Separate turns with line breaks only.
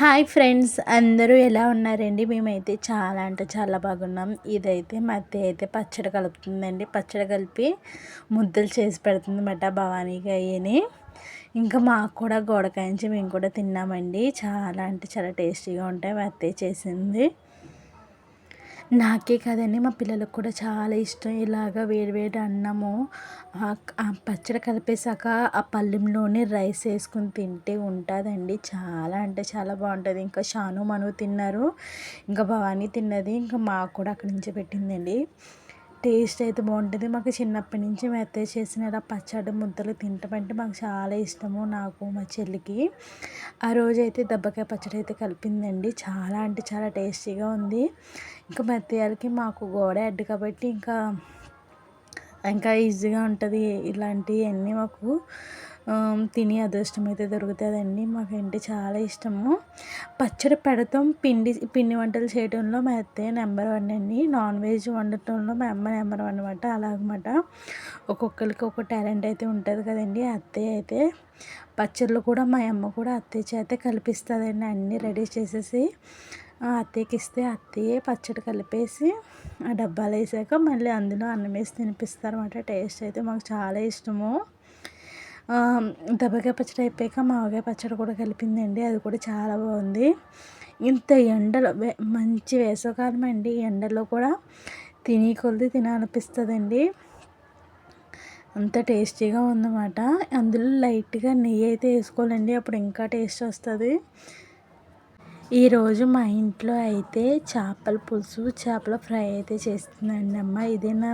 Hi friends, అందరూ ఎలా ఉన్నారండి? మేమైతే చాలా అంటే చాలా బాగున్నాం. ఇదైతే మా అత్తయ్య అయితే పచ్చడి కలుపుతుందండి. పచ్చడి కలిపి ముద్దలు చేసి పెడుతుందన్నమాట భవానీకి అయ్యని. ఇంకా మాకు కూడా గోడకాయించి మేము కూడా తిన్నామండి. చాలా అంటే చాలా టేస్టీగా ఉంటాయి మా అత్తయ్య చేసింది. నాకే కాదండి, మా పిల్లలకు కూడా చాలా ఇష్టం. ఇలాగ వేడివేడి అన్నము ఆ పచ్చడి కలిపేసాక ఆ పళ్ళెంలోనే రైస్ వేసుకొని తింటే ఉంటుందండి. చాలా అంటే చాలా బాగుంటుంది. ఇంకా షాను మను తిన్నారు, ఇంకా భవానీ తిన్నది, ఇంకా మాకు కూడా అక్కడి నుంచి పెట్టిందండి. టేస్ట్ అయితే బాగుంటుంది. మాకు చిన్నప్పటి నుంచి మా అత్తయ్య చేసిన ఇలా పచ్చడి ముద్దలు తింటామంటే మాకు చాలా ఇష్టము, నాకు మా చెల్లికి. ఆ రోజైతే దెబ్బకాయ పచ్చడి అయితే కలిపిందండి. చాలా అంటే చాలా టేస్టీగా ఉంది. ఇంకా మా అత్తయ్యకి మాకు గోడ అడ్డు కాబట్టి ఇంకా ఇంకా ఈజీగా ఉంటుంది. ఇలాంటివన్నీ మాకు తిని అదృష్టం అయితే దొరుకుతుందండి. మాకంటే చాలా ఇష్టము. పచ్చడి పెడతాం. పిండి వంటలు చేయడంలో మా అత్తయ్య నెంబర్ 1 అండి. నాన్ వెజ్ వండటంలో మా అమ్మ నెంబర్ 1 అనమాట. అలాగమాట ఒక్కొక్కరికి ఒక్కొక్క టాలెంట్ అయితే ఉంటుంది కదండి. అత్తయ్య అయితే పచ్చళ్ళు కూడా మా అమ్మ కూడా అత్తయ్య చేతే కలిపిస్తుందండి. అన్నీ రెడీ చేసేసి అత్తయ్యకి ఇస్తే అత్తయ్యే పచ్చడి కలిపేసి ఆ డబ్బాలు వేసాక మళ్ళీ అందులో అన్నం వేసి తినిపిస్తారు అన్నమాట. టేస్ట్ అయితే మాకు చాలా ఇష్టము. దెబ్బకాయ పచ్చడి అయిపోయాక మామిడికాయ పచ్చడి కూడా కలిపిందండి. అది కూడా చాలా బాగుంది. ఇంత ఎండలో మంచి వేసవకాలం అండి. ఎండలో కూడా తిని కొలిది తినాలనిపిస్తుందండి. అంత టేస్టీగా ఉందన్నమాట. అందులో లైట్గా నెయ్యి అయితే వేసుకోవాలండి, అప్పుడు ఇంకా టేస్ట్ వస్తుంది. ఈరోజు మా ఇంట్లో అయితే చేపల పులుసు, చేపల ఫ్రై అయితే చేస్తుందండి అమ్మ. ఇదే నా